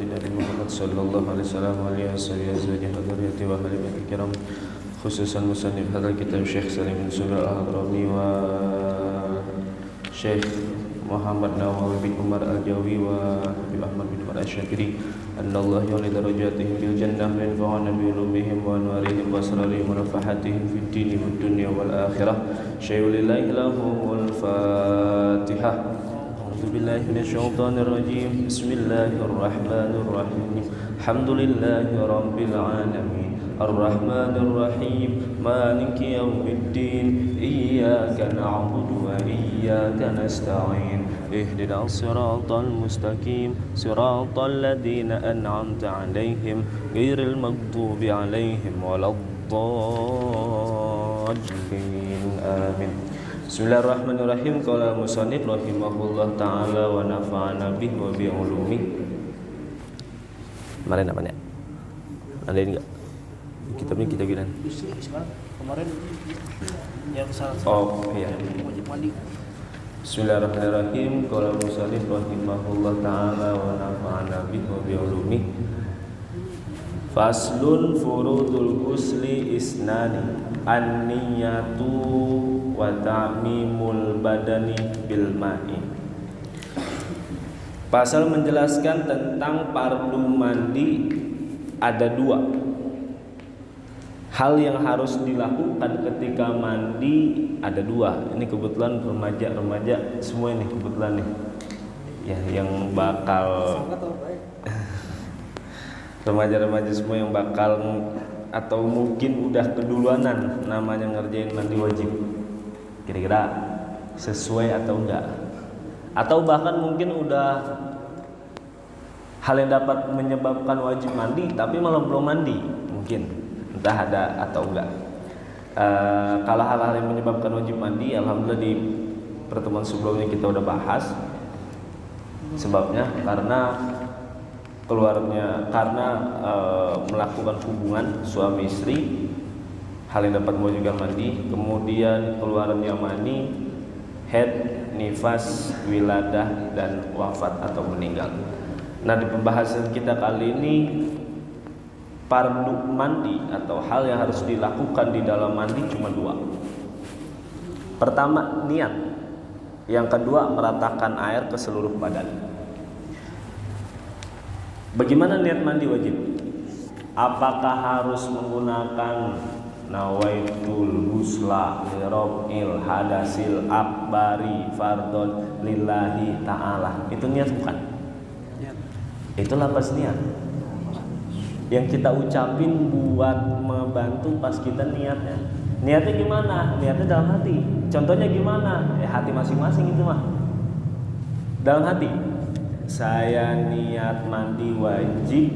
batin Nabi Muhammad sallallahu alaihi wasallam wa alihi azwajihi wa dzurriyyatihi wa ahli baitihi kiram, khususan musannif hadzal kitab Syekh Salim bin Sulaih Al-Hadrami wa Syekh Muhammad Nawawi bin Umar Al-Jawi wa Habib Ahmad bin Umar Asy-Syafiri annallaha ya'li darajatihim bil jannah wa yanfa'una bi ulumihim wa anwarihim wa asrarihim wa nafahatihim fid dini wad dunya wal akhirah. Syai'ulillahi lahumul Fatihah. A'udzu billahi minasyaitonir rajim. Bismillahirrahmanirrahim. Alhamdulillahi rabbil alamin. Ar-Rahmanir Rahim. Maliki yaumiddin. Iyyaka na'budu wa iyyaka nasta'in. Ihdinas siratal mustaqim. Siratal ladzina an'amta 'alaihim ghairil maghdubi 'alaihim waladdallin. Amin. Bismillahirrahmanirrahim. Qala musannif rahimahullah taala wa nafa'ana bihi wa bi ulumi. Kemarin apa nih? Ada ini enggak? Kitabnya kita bilang. Kemarin yang salah. Oh iya. Bismillahirrahmanirrahim. Qala musannif rahimahullah taala wa nafa'ana bihi wa bi ulumi. Faslun furudul ghusli isnani an-niyatu wa ta'mimul badani bil ma'i. Pasal menjelaskan tentang fardu mandi ada dua hal yang harus dilakukan ketika mandi, ada dua. Ini kebetulan remaja-remaja semua ini kebetulan nih ya, yang bakal remaja-remaja semua yang bakal atau mungkin udah keduluanan namanya ngerjain mandi wajib. Kira-kira sesuai atau enggak? Atau bahkan mungkin udah hal yang dapat menyebabkan wajib mandi tapi malah belum mandi, mungkin entah ada atau enggak. Kalau hal-hal yang menyebabkan wajib mandi, alhamdulillah di pertemuan sebelumnya kita udah bahas sebabnya karena melakukan hubungan suami istri, hal yang dapat mewajibkan mandi, kemudian keluarnya mani, haid, nifas, wiladah, dan wafat atau meninggal. Nah, di pembahasan kita kali ini fardu mandi atau hal yang harus dilakukan di dalam mandi cuma dua. Pertama, niat. Yang kedua, meratakan air ke seluruh badan. Bagaimana niat mandi wajib? Apakah harus menggunakan nawaitul husla lirab'il hadasil akbari fardhon lillahi ta'ala? Itu niat bukan? Itu lafaz niat yang kita ucapin buat membantu pas kita niatnya. Niatnya gimana? Niatnya dalam hati. Contohnya gimana? Hati masing-masing itu mah. Dalam hati. Saya niat mandi wajib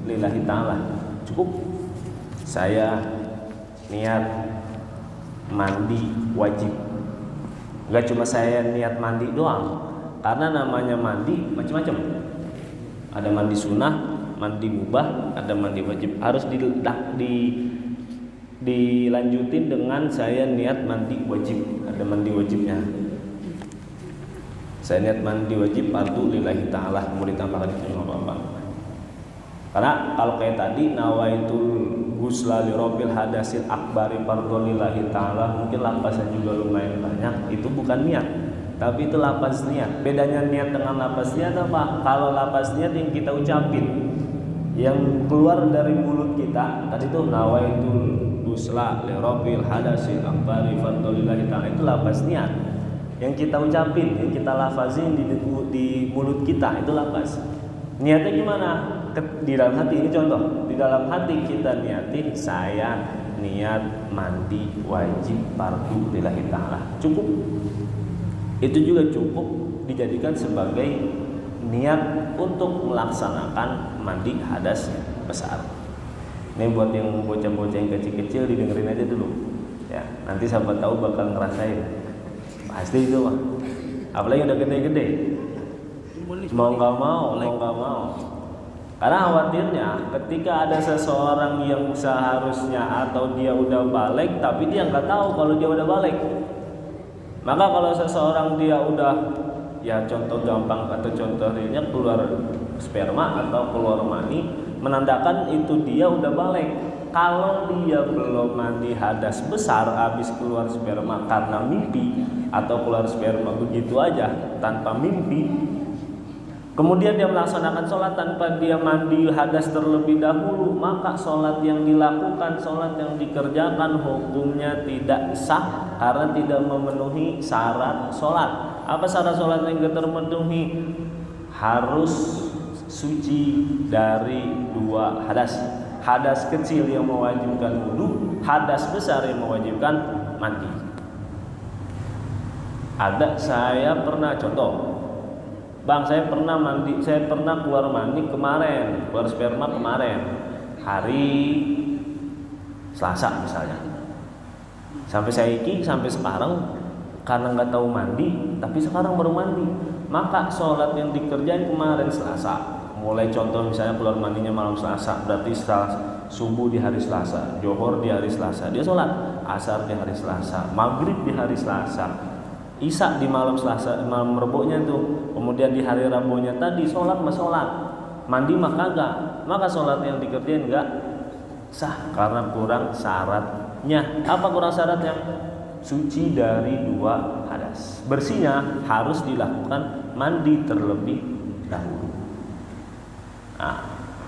lillahi ta'ala. Cukup. Saya niat mandi wajib. Enggak cuma saya niat mandi doang. Karena namanya mandi macam-macam. Ada mandi sunnah, mandi mubah, ada mandi wajib. Harus dilanjutin dengan saya niat mandi wajib. Ada mandi wajibnya. Saya niat mandi wajib fardu lillahi ta'ala, mau ditambahkan itu apa-apa. Karena kalau kayak tadi nawaitul ghusla li rabbil hadasil akbari fardu lillahi ta'ala, mungkin lafaznya juga lumayan banyak, itu bukan niat, tapi itu lafaz niat. Bedanya niat dengan lafaz niat apa? Kalau lafaz niat yang kita ucapin, yang keluar dari mulut kita, tadi itu nawaitul ghusla li rabbil hadasil akbari fardu lillahi ta'ala, itu lafaz niat. Yang kita ucapin, yang kita lafazin di mulut kita, itu lafaz. Niatnya gimana? Di dalam hati, ini contoh. Di dalam hati kita niatin, saya niat mandi wajib fardu lillahi ta'ala. Cukup. Itu juga cukup dijadikan sebagai niat untuk melaksanakan mandi hadas besar. Ini buat yang bocah-bocah yang kecil-kecil, didengerin aja dulu. Ya, nanti siapa tahu bakal ngerasain. Pasti itu mah. Apalagi udah gede-gede. Mau nggak mau. Karena khawatirnya ketika ada seseorang yang seharusnya atau dia udah balik, tapi dia nggak tahu kalau dia udah balik. Maka kalau seseorang dia udah, ya contoh gampang atau contoh realnya keluar sperma atau keluar mani, menandakan itu dia udah balik. Kalau dia belum mandi hadas besar, habis keluar sperma karena mimpi, atau keluar sperma begitu aja tanpa mimpi, kemudian dia melaksanakan sholat tanpa dia mandi hadas terlebih dahulu, maka sholat yang dilakukan, sholat yang dikerjakan hukumnya tidak sah karena tidak memenuhi syarat sholat. Apa syarat sholat yang terpenuhi? Harus suci dari 2 hadas. Hadas kecil yang mewajibkan wudu, hadas besar yang mewajibkan mandi. Saya pernah contoh, Bang, saya pernah keluar mandi kemarin, keluar sperma kemarin, hari Selasa misalnya. Sampai sekarang karena nggak tahu mandi, tapi sekarang baru mandi. Maka sholat yang dikerjain kemarin Selasa, mulai contoh misalnya keluar mandinya malam Selasa, berarti subuh di hari Selasa, Johor di hari Selasa, dia sholat, asar di hari Selasa, maghrib di hari Selasa, isya di malam Selasa, malam Rabunya tuh, kemudian di hari Rabunya tadi sholat, mandi mah kagak, maka sholat yang dikerjain enggak sah karena kurang syaratnya. Apa kurang syaratnya? Suci dari 2 hadas. Bersihnya harus dilakukan mandi terlebih dahulu. Nah,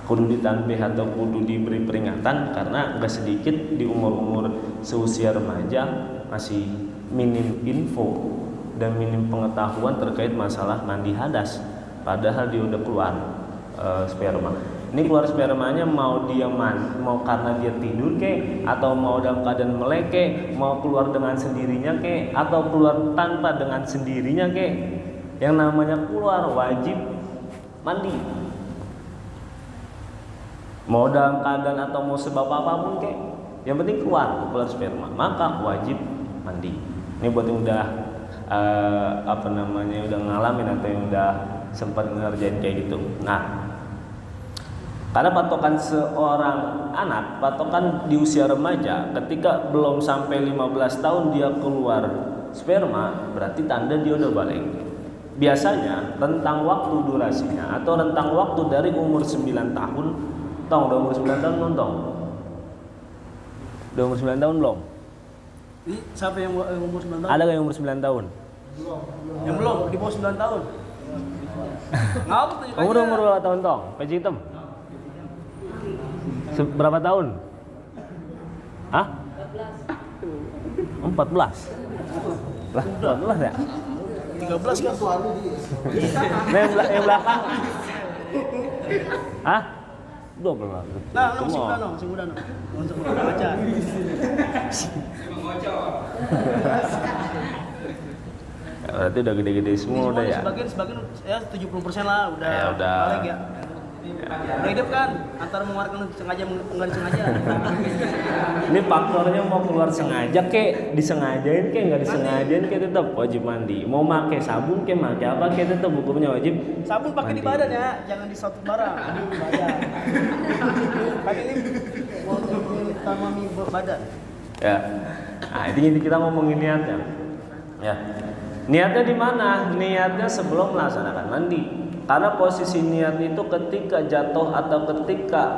kudu ditanbih atau kudu diberi peringatan karena gak sedikit di umur-umur seusia remaja masih minim info dan minim pengetahuan terkait masalah mandi hadas, padahal dia udah keluar sperma. Ini keluar spermanya mau mau karena dia tidur kek, atau mau dalam keadaan melek kek, mau keluar dengan sendirinya kek, atau keluar tanpa dengan sendirinya kek, yang namanya keluar wajib mandi. Mau dalam keadaan atau mau sebab apapun kek, yang penting keluar sperma, maka wajib mandi. Ini buat yang udah udah ngalamin atau yang udah sempat ngerjain kayak gitu. Nah, karena patokan seorang anak, patokan di usia remaja, ketika belum sampai 15 tahun dia keluar sperma, berarti tanda dia udah balik. Biasanya rentang waktu durasinya atau rentang waktu dari umur 9 tahun. Udah umur 9 tahun belum, Tong? Udah umur 9 tahun belum? Ini siapa yang umur 9 tahun? Ada gak yang umur 9 tahun? Yang belum, di bawah 9 tahun. Ngapa tuh? Umur berapa tahun, Tong? Peci hitam? Berapa tahun? Hah? 14. Lah, 14 ya? 13 kan? Nah, yang belakang. Hah? 12. Nah, masih muda. Untuk baca. Berarti udah gede-gede semua udah ya. Sebagian ya 70% lah udah. Ya udah. Balik ya. Udah hidup kan antara mengeluarkan sengaja enggak disengaja. Ini faktornya mau keluar sengaja kek, disengajain kek, enggak disengajain kek tetap wajib mandi. Mau pakai sabun kek, pakai apa kek tetap hukumnya wajib. Sabun pakai di badan ya, jangan di suatu barang. Di badan. Kan ini mau tamami badan. Ya. Nah, ini kita ngomongin niatnya. Ya. Niatnya di mana? Niatnya sebelum melaksanakan mandi. Karena posisi niat itu ketika jatuh atau ketika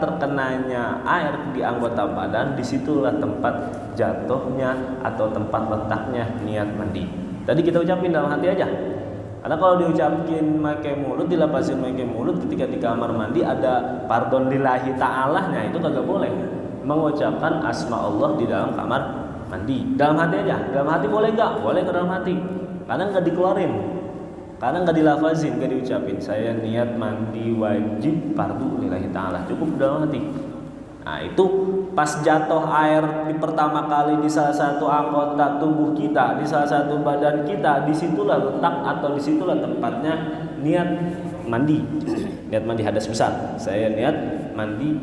terkenanya air di anggota badan, disitulah tempat jatuhnya atau tempat letaknya niat mandi. Tadi kita ucapin dalam hati aja. Karena kalau diucapin pakai mulut, dilapasin pakai mulut, ketika di kamar mandi ada pardon lillahi ta'alanya, itu kagak boleh mengucapkan asma Allah di dalam kamar mandi. Dalam hati aja. Dalam hati boleh nggak? Boleh ke dalam hati. Karena nggak dikeluarin. Karena nggak dilafazin, nggak diucapin. Saya niat mandi wajib fardu lillahi ta'ala. Cukup dalam hati. Nah itu pas jatuh air di pertama kali di salah satu anggota tubuh kita, di salah satu badan kita, disitulah letak atau disitulah tempatnya niat mandi. Niat mandi hadas besar. Saya niat mandi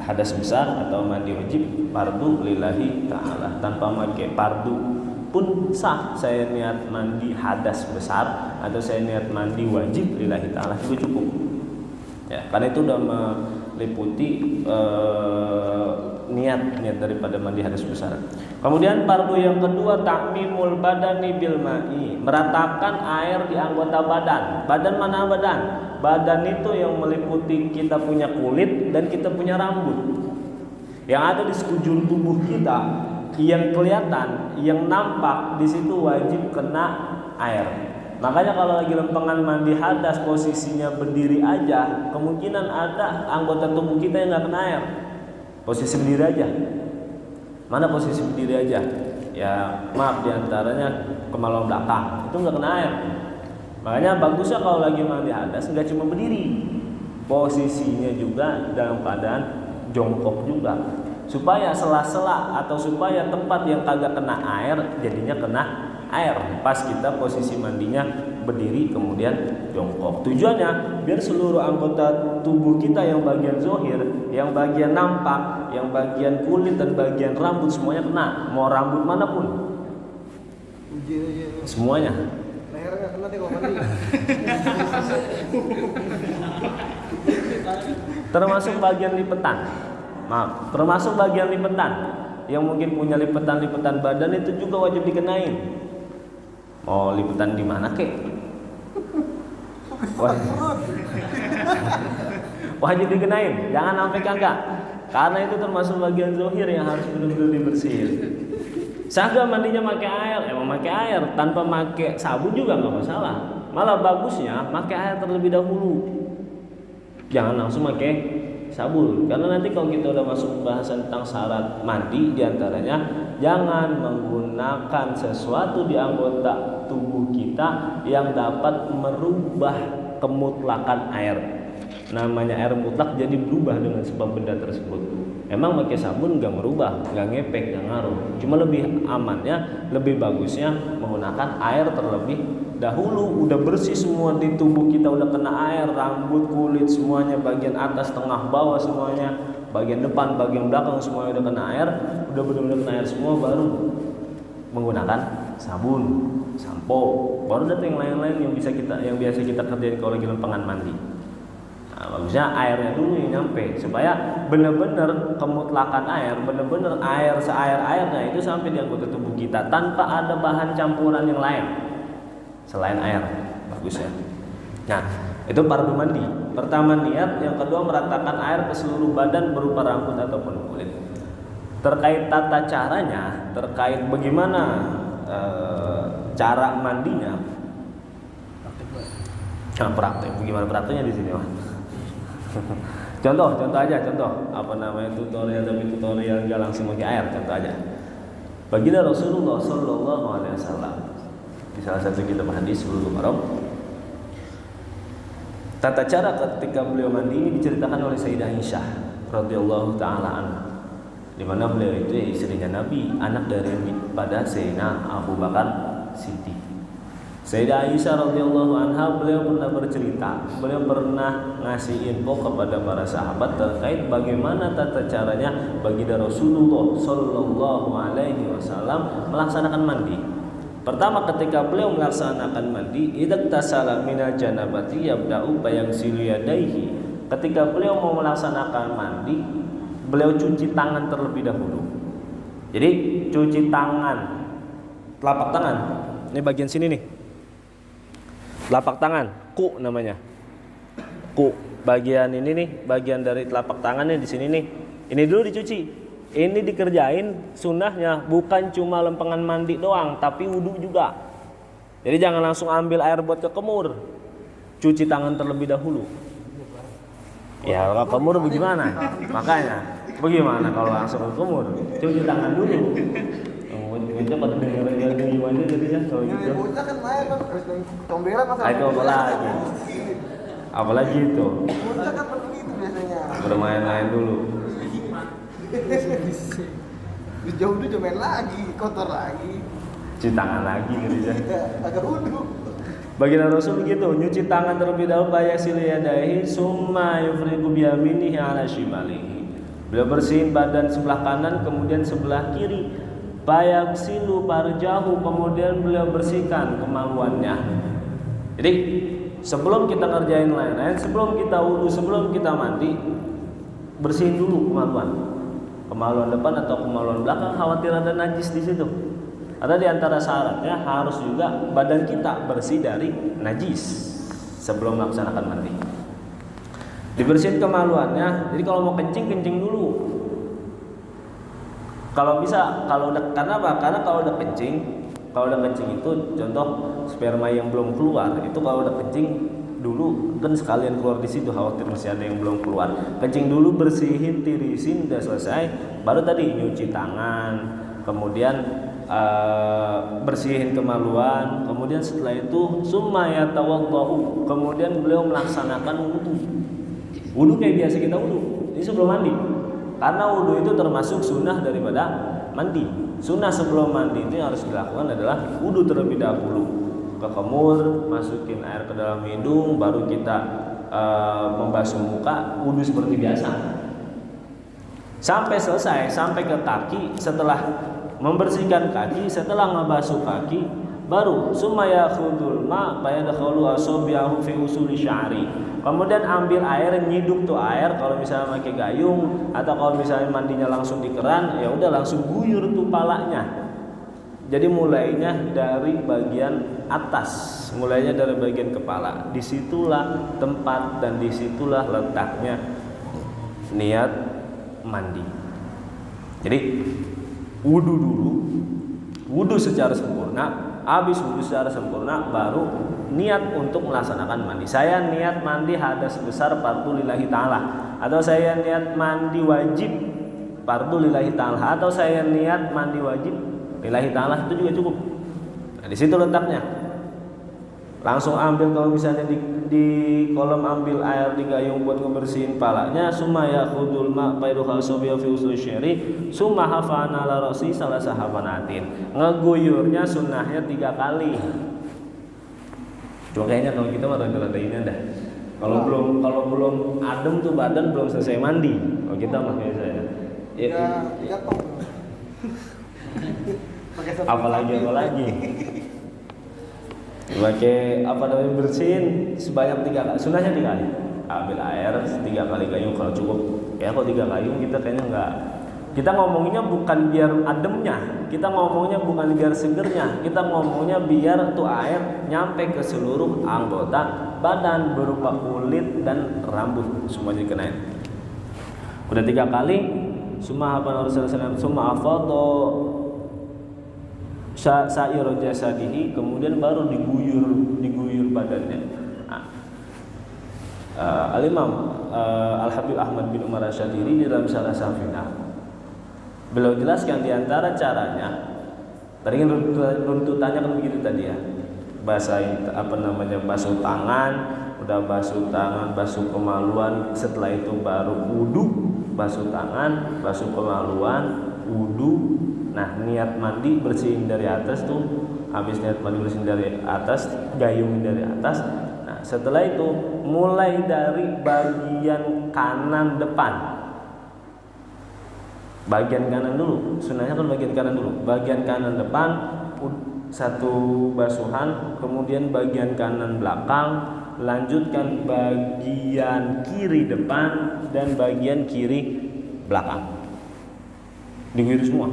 hadas besar atau mandi wajib fardu lillahi ta'ala. Tanpa pakai fardu pun sah. Saya niat mandi hadas besar atau saya niat mandi wajib lillahi ta'ala juga cukup ya, karena itu udah meliputi niat daripada mandi hadas besar. Kemudian fardu yang kedua ta'mimul badani bil ma'i, meratakan air di anggota badan. Badan mana badan? Badan itu yang meliputi kita punya kulit dan kita punya rambut. Yang ada di sekujur tubuh kita, yang kelihatan, yang nampak di situ wajib kena air. Makanya kalau lagi lempengan mandi hadas posisinya berdiri aja, kemungkinan ada anggota tubuh kita yang nggak kena air. Posisi berdiri aja. Mana posisi berdiri aja? Ya maaf, diantaranya kemaluan belakang itu nggak kena air. Makanya bagusnya kalau lagi mandi hadas nggak cuma berdiri, posisinya juga dalam keadaan jongkok juga, supaya sela-sela atau supaya tempat yang kagak kena air jadinya kena air pas kita posisi mandinya berdiri kemudian jongkok. Tujuannya biar seluruh anggota tubuh kita yang bagian zohir, yang bagian nampak, yang bagian kulit dan bagian rambut semuanya kena. Mau rambut manapun, semuanya. Lehernya kena deh kalau mandi. Termasuk bagian lipetan. Maaf, termasuk bagian lipetan. Yang mungkin punya lipetan-lipetan badan itu juga wajib dikenain. Mau lipetan di mana kek? Wajib dikenain, jangan sampai kagak. Karena itu termasuk bagian zohir yang harus benar-benar dibersihin. Sahga mandinya pakai air, emang pakai air tanpa pakai sabun juga nggak masalah. Malah bagusnya pakai air terlebih dahulu. Jangan langsung pakai sabun, karena nanti kalau kita udah masuk bahasan tentang syarat mandi, diantaranya jangan menggunakan sesuatu di anggota tubuh kita yang dapat merubah kemutlakan air. Namanya air mutlak jadi berubah dengan sebab benda tersebut. Emang pakai sabun nggak merubah, nggak ngepek, nggak ngaruh. Cuma lebih amannya, lebih bagusnya menggunakan air terlebih dahulu. Udah bersih semua di tubuh kita, udah kena air, rambut, kulit semuanya, bagian atas, tengah, bawah semuanya, bagian depan, bagian belakang semuanya udah kena air, udah benar-benar kena air semua, baru menggunakan sabun, sampo, baru datang yang lain-lain yang biasa kita kerjain kalau lagi lempengan mandi. Nah, bagusnya airnya dulu yang nyampe supaya benar-benar kemutlakan air, benar-benar air seair-airnya itu sampai di anggota tubuh kita tanpa ada bahan campuran yang lain selain air. Bagusnya. Nah, itu fardu mandi. Pertama niat, yang kedua meratakan air ke seluruh badan berupa rambut ataupun kulit. Terkait tata caranya, terkait bagaimana cara mandinya. Praktek. Bagaimana prakteknya di sini, Mas? Contoh aja, apa namanya tutorial nggak langsung pakai air, contoh aja. Baginda Rasulullah Shallallahu Alaihi Wasallam di salah satu kitab hadis Bulughul Maram, tata cara ketika beliau mandi ini diceritakan oleh Sayyidah Aisyah radhiyallahu taala anha, di mana beliau itu istrinya Nabi, anak dari pada Sayyidina Abu Bakar Siddiq. Sayyidah Aisyah radhiyallahu anha beliau pernah bercerita, beliau pernah ngasih info kepada para sahabat terkait bagaimana tata caranya baginda Rasulullah Shallallahu Alaihi Wasallam melaksanakan mandi. Pertama, ketika beliau melaksanakan mandi, idza tasala minal janabati yabda'u bayaghsilu yadayhi. Ketika beliau mau melaksanakan mandi, beliau cuci tangan terlebih dahulu. Jadi cuci tangan, telapak tangan. Ini bagian sini nih. Telapak tangan, ku namanya. Ku, bagian ini nih, bagian dari telapak tangannya di sini nih. Ini dulu dicuci. Ini dikerjain sunnahnya bukan cuma lempengan mandi doang, tapi wudhu juga. Jadi jangan langsung ambil air buat ke kemur. Cuci tangan terlebih dahulu. Ya, kalau kemur bagaimana? Makanya, bagaimana kalau langsung ke kemur? Cuci tangan dulu. Bocah pada dengar gimana jadinya kalau gitu. Bocah kan main kan comberan masa. Itu apalagi? Apalagi itu. Bocah kan begitu biasanya. Bermain-main dulu. Jauh dulu main lagi, kotor lagi. Cuci tangan lagi gitu ya. Agak wudhu. Baginda Rasul begitu, nyuci tangan terlebih dahulu bayaghsilu yadayhi summa yufriqu bi yaminihi ala shimalihi. Beliau bersihin badan sebelah kanan kemudian sebelah kiri. Bayaghsilu farjahu, kemudian beliau bersihkan kemaluannya. Jadi sebelum kita ngerjain lain-lain, sebelum kita wudu, sebelum kita mandi, bersihin dulu kemaluan depan atau kemaluan belakang, khawatir ada najis di situ. Ada di antara syaratnya harus juga badan kita bersih dari najis sebelum melaksanakan mandi. Dibersihin kemaluannya. Jadi kalau mau kencing dulu. Kalau bisa, karena apa? Karena kalau udah kencing itu contoh sperma yang belum keluar, itu kalau udah kencing dulu kan sekalian keluar di situ, khawatir masih ada yang belum keluar. Kencing dulu, bersihin, tirisin, udah selesai, baru tadi nyuci tangan, kemudian bersihin kemaluan, kemudian setelah itu summa yatawaddu, kemudian beliau melaksanakan wudu kayak biasa kita wudu. Ini sebelum mandi. Karena wudu itu termasuk sunnah daripada mandi. Sunnah sebelum mandi itu yang harus dilakukan adalah wudu terlebih dahulu. Ke kemur, masukin air ke dalam hidung, baru kita membasuh muka, wudu seperti biasa. Sampai selesai, sampai ke kaki. Setelah membersihkan kaki, setelah ngebasuh kaki, baru summa yakhudul ma fayadkhulu asabi'ahu fi usuli sya'ri. Kemudian ambil air, nyiduk tuh air, kalau misalnya pakai gayung atau kalau misalnya mandinya langsung di keran, ya udah langsung guyur tuh palanya. Jadi mulainya dari bagian atas, mulainya dari bagian kepala. Disitulah tempat dan disitulah letaknya niat mandi. Jadi wudu dulu, wudu secara sempurna. Habis wudu secara sempurna baru niat untuk melaksanakan mandi. Saya niat mandi hadas besar fardu lillahi ta'ala, atau saya niat mandi wajib fardu lillahi ta'ala, atau saya niat mandi wajib lillahi ta'ala, itu juga cukup. Nah, di situ letaknya. Langsung ambil, kalau misalnya di kolam ambil air di gayung buat ngebersihin palanya, summa yakhudul ma fayadkhulu asabi'ahu fi usuli sya'ri summa hafana ala ra'si salasa hafanatin. Ngeguyurnya sunnahnya 3 kali. Cuma kayaknya kalau kita mah rada-rada ini dah. Kalau belum adem tuh badan, belum selesai mandi. Kalau kita mah biasanya. Ya, 3 tong. Apalagi. Pakai apa namanya, bersihin sebanyak 3 kali. Sunnahnya 3 kali. Ambil air 3 kali gayung kalau cukup. Ya kalau 3 gayung kita kayaknya enggak. Kita ngomonginnya bukan biar ademnya, kita ngomongnya bukan biar segernya, kita ngomongnya biar tuh air nyampe ke seluruh anggota badan berupa kulit dan rambut semuanya dikenain. Udah 3 kali, summa apa Rasulullah summa afadha sa'iru jasadihi, kemudian baru diguyur badannya. Al-Imam Al-Habib Ahmad bin Umar Asyadiri di dalam Syarah Safinah, beliau jelaskan di antara caranya. Tadi kan runtutannya kan begitu tadi ya. Basuh tangan, udah basuh tangan, basuh kemaluan, setelah itu baru wudu, basuh tangan, basuh kemaluan, wudu. Nah, niat mandi bersihin dari atas tuh, habis niat mandi bersihin dari atas, gayung dari atas. Nah, setelah itu mulai dari bagian kanan depan. Bagian kanan dulu, sunnahnya kan bagian kanan dulu. Bagian kanan depan 1 basuhan, kemudian bagian kanan belakang, lanjutkan bagian kiri depan dan bagian kiri belakang. Diguyur semua.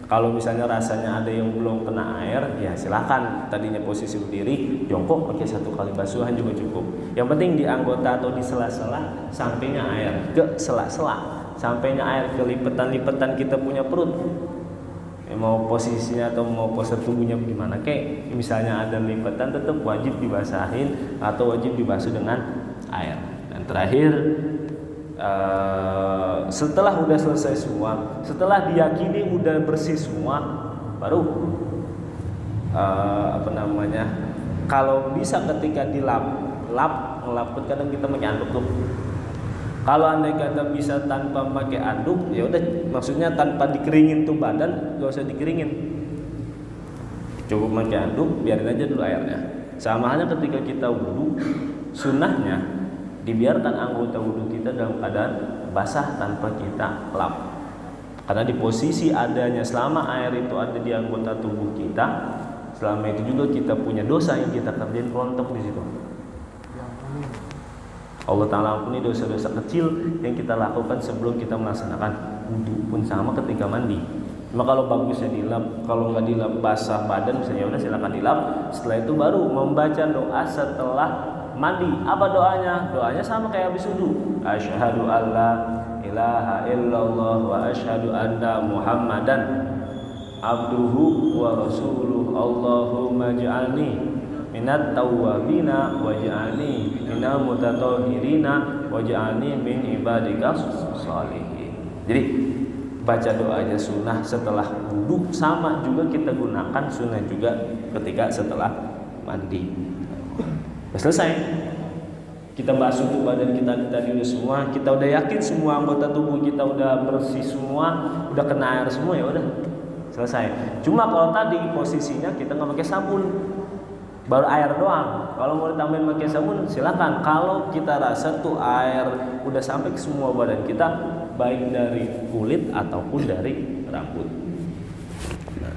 Kalau misalnya rasanya ada yang belum kena air, ya silakan tadinya posisi berdiri, jongkok pakai 1 kali basuhan juga cukup. Yang penting di anggota atau di sela-sela sampainya air, ke sela-sela sampainya air, ke lipetan-lipetan kita punya perut. Ya, mau posisinya atau mau postur tubuhnya gimana kek, misalnya ada lipetan tetap wajib dibasahin atau wajib dibasuh dengan air. Dan terakhir, setelah udah selesai semua, setelah diyakini udah bersih semua, baru kalau bisa ketika ngelap kadang kita pakai anduk tuh. Kalau andai kata bisa tanpa pakai anduk, ya udah, maksudnya tanpa dikeringin tuh badan, gak usah dikeringin, cukup pakai anduk, biarin aja dulu airnya. Sama halnya ketika kita wudu, sunnahnya dibiarkan anggota wudu kita dalam keadaan basah tanpa kita lap. Karena di posisi adanya, selama air itu ada di anggota tubuh kita, selama itu juga kita punya dosa yang kita kerjain kerontok di situ. Allah Ta'ala ampuni dosa-dosa kecil yang kita lakukan sebelum kita melaksanakan wudhu. Pun sama ketika mandi. Cuma kalau bagusnya dilap, kalau nggak dilap basah badan misalnya, udah silakan dilap. Setelah itu baru membaca doa setelah mandi. Apa doanya? Doanya sama kayak habis wudhu. Asyhadu alla ilaha illallah wa asyhadu anna Muhammadan abduhu wa rasuluh. Allahumma ij'alni minat tawwabina waj'alni minal mutatahhirina waj'alni min ibadika sholihin. Jadi baca doanya sunnah setelah wudhu, sama juga kita gunakan sunnah juga ketika setelah mandi. Selesai. Kita basuh tuh badan kita tadi udah semua, kita udah yakin semua anggota tubuh kita udah bersih semua, udah kena air semua, ya udah selesai. Cuma kalau tadi posisinya kita nggak pakai sabun, baru air doang. Kalau mau ditambahin pakai sabun silakan. Kalau kita rasa tuh air udah sampai ke semua badan kita, baik dari kulit ataupun dari rambut. Nah.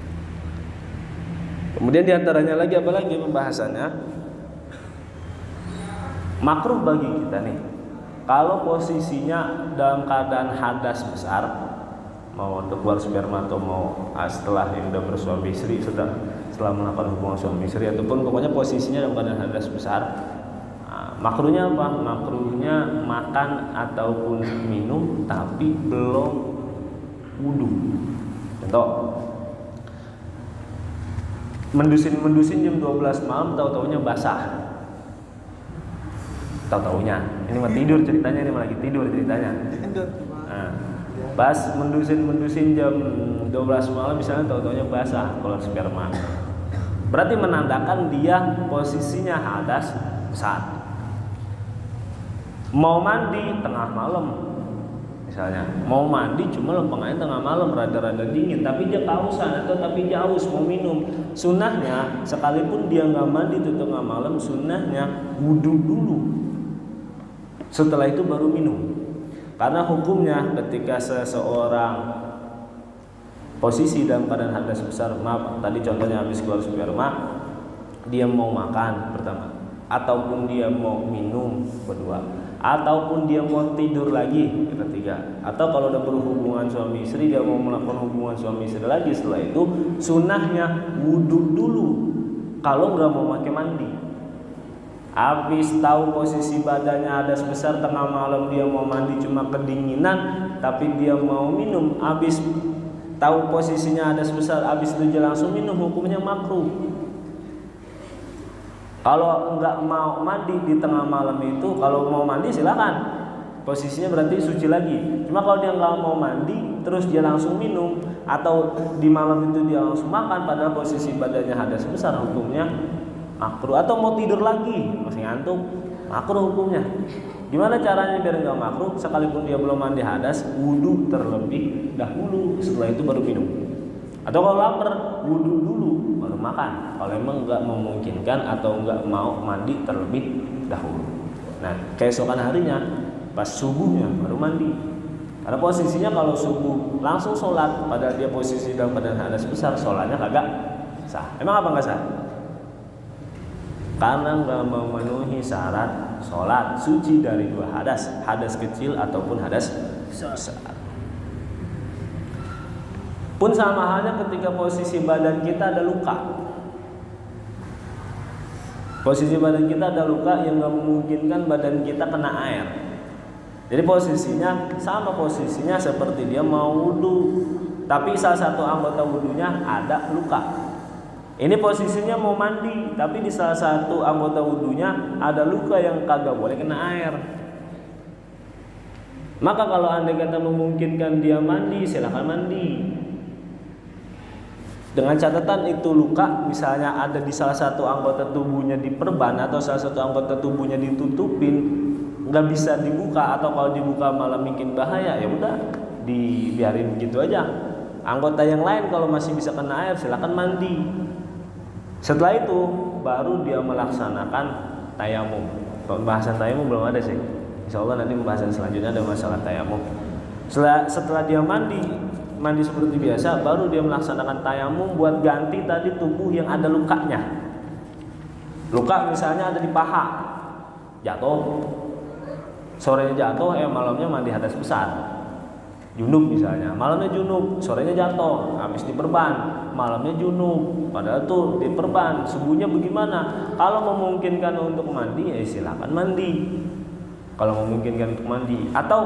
Kemudian diantaranya lagi apa lagi pembahasannya? Makruh bagi kita nih, kalau posisinya dalam keadaan hadas besar, mau untuk keluar sperma atau mau setelah yang udah bersuami istri, setelah melakukan hubungan suami istri, ataupun pokoknya posisinya dalam keadaan hadas besar, makruhnya apa? Makruhnya makan ataupun minum tapi belum wudhu. Contoh, mendusin jam 12 malam, tahu-taunya basah. Tahu-taunya ini mah tidur ceritanya, ini mah lagi tidur ceritanya. Nah, pas mendusin jam 12 malam misalnya, tahu-taunya basah keluar sperma, berarti menandakan dia posisinya hadas besar. Mau mandi tengah malam misalnya, mau mandi cuma lempeng aja tengah malam, rada-rada dingin, tapi dia kehausan atau tapi dia haus mau minum, sunnahnya sekalipun dia nggak mandi itu tengah malam, sunnahnya wudhu dulu, setelah itu baru minum. Karena hukumnya ketika seseorang posisi dalam keadaan hadas besar, maaf tadi contohnya habis keluar sperma, dia mau makan pertama, ataupun dia mau minum kedua, ataupun dia mau tidur lagi ketiga, atau kalau udah berhubungan suami istri dia mau melakukan hubungan suami istri lagi, setelah itu sunnahnya wudhu dulu. Kalau nggak mau pakai mandi, habis tahu posisi badannya hadas besar, tengah malam dia mau mandi cuma kedinginan, tapi dia mau minum, habis tahu posisinya hadas besar, habis itu dia langsung minum, hukumnya makruh. Kalau nggak mau mandi di tengah malam itu, kalau mau mandi silakan, posisinya berarti suci lagi. Cuma kalau dia nggak mau mandi terus dia langsung minum, atau di malam itu dia langsung makan padahal posisi badannya hadas besar, hukumnya makruh. Atau mau tidur lagi masih ngantuk, makruh hukumnya. Gimana caranya biar nggak makruh? Sekalipun dia belum mandi hadas, wudhu terlebih dahulu, setelah itu baru minum. Atau kalau lapar, wudhu dulu baru makan, kalau emang nggak memungkinkan atau nggak mau mandi terlebih dahulu. Nah, keesokan harinya pas subuhnya baru mandi. Karena posisinya kalau subuh langsung sholat, padahal dia posisi dalam keadaan hadas besar, sholatnya kagak sah. Emang apa nggak sah? Karena nggak memenuhi syarat sholat suci dari dua hadas, hadas kecil ataupun hadas besar. Pun sama halnya ketika posisi badan kita ada luka. Posisi badan kita ada luka yang nggak memungkinkan badan kita kena air. Jadi posisinya sama, posisinya seperti dia mau wudhu, tapi salah satu anggota wudhunya ada luka. Ini posisinya mau mandi, tapi di salah satu anggota wudhunya ada luka yang kagak boleh kena air. Maka kalau andai kata memungkinkan dia mandi, silakan mandi. Dengan catatan itu luka misalnya ada di salah satu anggota tubuhnya diperban atau salah satu anggota tubuhnya ditutupin, nggak bisa dibuka, atau kalau dibuka malah bikin bahaya, ya udah dibiarin begitu aja. Anggota yang lain kalau masih bisa kena air silakan mandi. Setelah itu baru dia melaksanakan tayamum. Pembahasan tayamum belum ada sih. Insya Allah nanti pembahasan selanjutnya ada masalah tayamum. Setelah dia mandi seperti biasa, baru dia melaksanakan tayamum buat ganti tadi tubuh yang ada lukanya. Luka misalnya ada di paha, jatuh, sorenya jatuh, malamnya mandi hadas besar, junub misalnya, malamnya junub, sorenya jatuh, habis diperban, malamnya junub, padahal tuh diperban, subuhnya bagaimana? Kalau memungkinkan untuk mandi, ya silakan mandi. Kalau memungkinkan untuk mandi, atau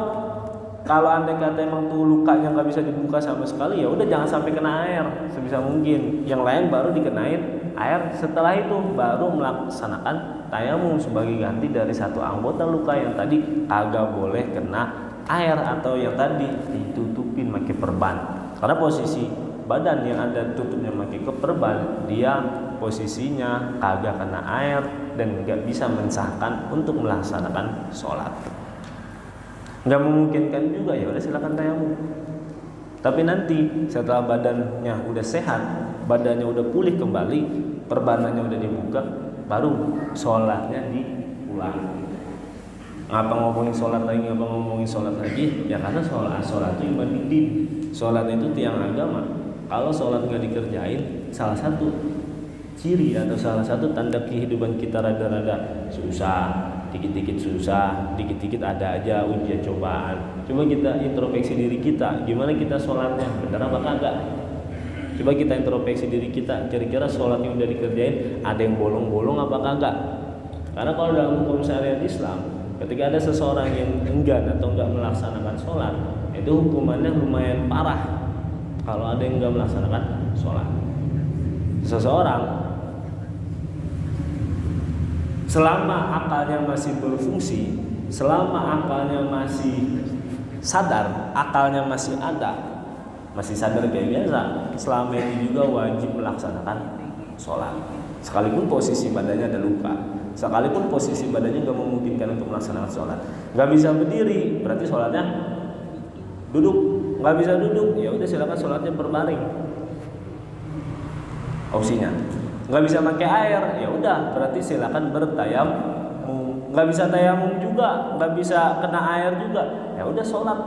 kalau andai kata emang tuh lukanya nggak bisa dibuka sama sekali, ya udah jangan sampai kena air sebisa mungkin. Yang lain baru dikenain air. Setelah itu baru melaksanakan tayamum sebagai ganti dari satu anggota luka yang tadi kagak boleh kena air atau yang tadi ditutupin pakai perban. Karena posisi badan yang ada tutupnya pakai perban, dia posisinya kagak kena air dan nggak bisa mensahkan untuk melaksanakan sholat. Nggak memungkinkan juga, ya udah silakan tayamum. Tapi nanti setelah badannya udah sehat, badannya udah pulih kembali, perbanannya udah dibuka, baru sholatnya diulang. Ngapa ngomongin sholat lagi? Ya karena sholat itu ibadah. Sholat itu tiang agama. Kalau sholat nggak dikerjain, salah satu ciri atau salah satu tanda kehidupan kita rada-rada susah, dikit-dikit susah, dikit-dikit ada aja ujian cobaan. Coba kita introspeksi diri kita, gimana kita sholatnya, benar apa kagak? Coba kita introspeksi diri kita, kira-kira sholat yang udah dikerjain ada yang bolong-bolong apa kagak? Karena kalau dalam hukum syariat Islam, ketika ada seseorang yang enggan atau enggak melaksanakan sholat, itu hukumannya lumayan parah. Kalau ada yang enggak melaksanakan sholat, seseorang selama akalnya masih berfungsi, selama akalnya masih sadar, akalnya masih ada, masih sadar kayak biasa, selama ini juga wajib melaksanakan sholat. Sekalipun posisi badannya ada luka, sekalipun posisi badannya nggak memungkinkan untuk melaksanakan sholat, nggak bisa berdiri, berarti sholatnya duduk. Nggak bisa duduk, ya udah silakan sholatnya berbaring. Opsinya. Nggak bisa pakai air, ya udah berarti silakan bertayamum. Nggak bisa tayamum juga, nggak bisa kena air juga, ya udah sholat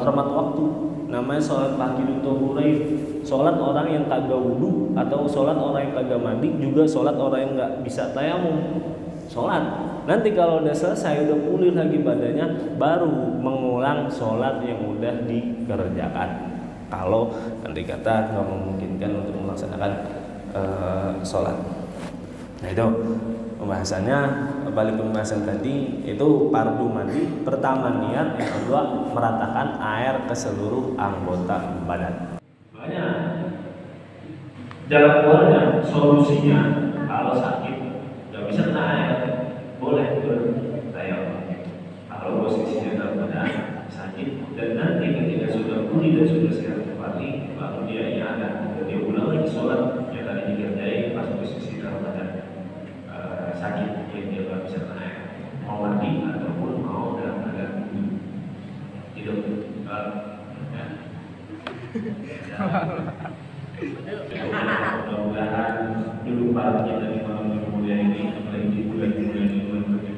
hormat waktu. Namanya sholat pagi tuhurain. Sholat orang yang kagak wudu atau sholat orang yang kagak mandi, juga sholat orang yang nggak bisa tayamum. Sholat nanti kalau udah selesai, udah pulih lagi badannya, baru mengulang sholat yang udah dikerjakan. Kalau nanti kata nggak memungkinkan untuk melaksanakan sholat. Nah itu pembahasannya. Balik ke pembahasan tadi, itu fardu mandi. Pertama niat, yang kedua meratakan air ke seluruh anggota badan. Makanya jalan keluarnya, solusinya, kalau sakit nggak bisa kena air, boleh bertayamum. Kalau posisinya dalam badan sakit, dan nanti ketika sudah pulih dan sudah sehat kembali, baru dia ada, dia ulang lagi sholat yang tadi dikerjain pas posisi dalam badan sakit, dia nggak bisa kena air, mau mandi ataupun mau dalam keadaan hidup. Mudah-mudahan dulu para kita di malam yang mulia ini, apalagi di bulan-bulan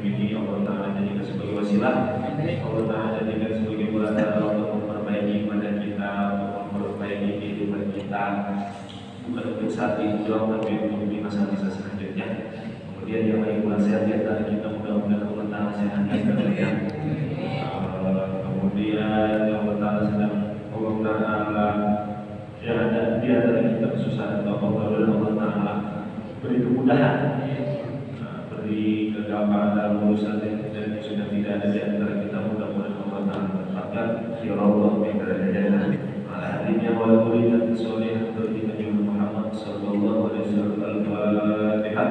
ini, Allah Ta'ala jadikan sebagai wasilah, Allah Ta'ala jadikan sebagai wasilah untuk memperbaiki badan kita, untuk memperbaiki kehidupan kita, bukan untuk saat ini doang, tapi untuk di masa-masa selanjutnya. Kemudian yang lain pula sehat di antara kita, mudah-mudahan Allah Ta'ala sehatkan kita. Kemudian Allah Ta'ala sedang Allah Ta'ala yang ada di antara kita kesusahan atau Allah Ta'ala beri kemudahan, beri kegamparan dalam urusan dan sudah tidak ada di antara kita, mudah-mudahan Allah Ta'ala menetapkan ya Allah yang berada di dalam hatinya walaupun dan soleh untuk kita Muhammad sallallahu alaihi wasallam. Al-Fatihah.